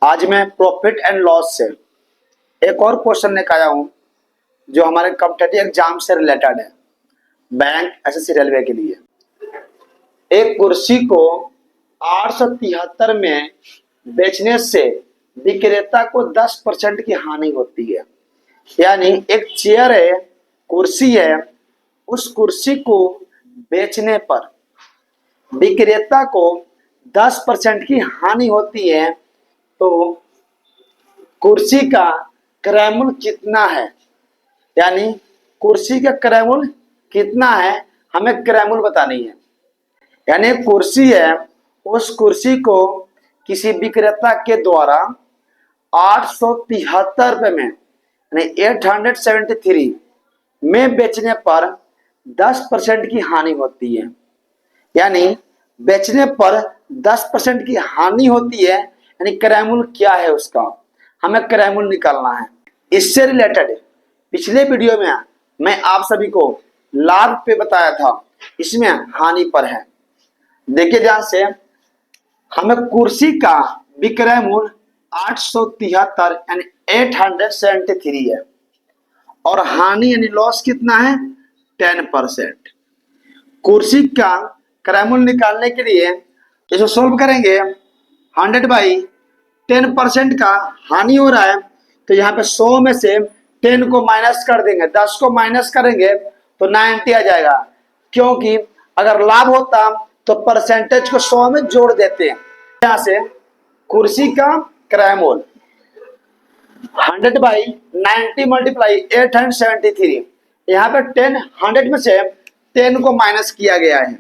आज मैं profit and loss से एक और क्वेश्चन लेकर आया हूँ जो हमारे कॉम्पिटिटिव एग्जाम से रिलेटेड है, बैंक, एसएससी, रेलवे के लिए। एक कुर्सी को 873 में बेचने से विक्रेता को 10% की हानि होती है। यानी एक चेयर है, कुर्सी है, उस कुर्सी को बेचने पर विक्रेता को 10% की हानि होती है। तो कुर्सी का क्रय मूल्य कितना है, यानी कुर्सी का क्रय मूल्य कितना है, हमें क्रय मूल्य बतानी है। यानी कुर्सी है, उस कुर्सी को किसी विक्रेता के द्वारा 873 रुपए में, यानी 873 में बेचने पर 10% की हानि होती है। यानी बेचने पर 10% की हानि होती है, यानी क्रय मूल्य क्या है उसका, हमें क्रय मूल्य निकालना है। इससे रिलेटेड पिछले वीडियो में मैं आप सभी को लाभ पे बताया था, इसमें हानि पर है। देखिए ध्यान से, हमें कुर्सी का विक्रय मूल्य 873 यानी 873 है और हानि यानी लॉस कितना है, 10%। कुर्सी का क्रय मूल्य निकालने के लिए इसको सोल्व करेंगे। 100/10% का हानि हो रहा है, तो यहाँ पे 100 में से 10 को माइनस कर देंगे, 10 को माइनस करेंगे तो 90 आ जाएगा। क्योंकि अगर लाभ होता तो परसेंटेज को 100 में जोड़ देते हैं। यहाँ से कुर्सी का क्रय मूल्य 100/90 मल्टीप्लाई 873, यहाँ पे 100 में से 10 को माइनस किया गया है,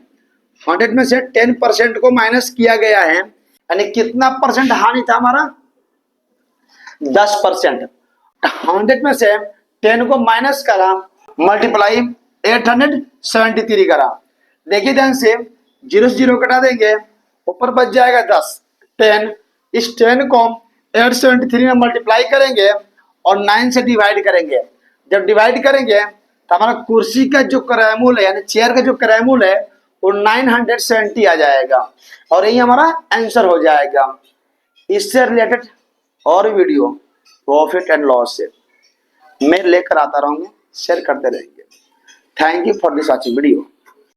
100 में से 10% को माइनस किया गया है, यानी कितना परसेंट हानि था हमारा, 10%। 100 में से 10 को माइनस करा, मल्टीप्लाई 873 करा। देखिए ध्यान से, 0 से 0 कटा देंगे, ऊपर बच जाएगा 10। 10, इस 10 को 873 में मल्टीप्लाई करेंगे और 9 से डिवाइड करेंगे। जब डिवाइड करेंगे तो हमारा कुर्सी का जो क्रय मूल्य है, यानी चेयर का जो क्रय मूल्य है, वो 970 आ जाएगा और यही हमारा आंसर हो जाएगा। इससे रिलेटेड और वीडियो प्रॉफिट एंड लॉस से मैं लेकर आता रहूंगा, शेयर करते रहेंगे। Thank you for this watching video.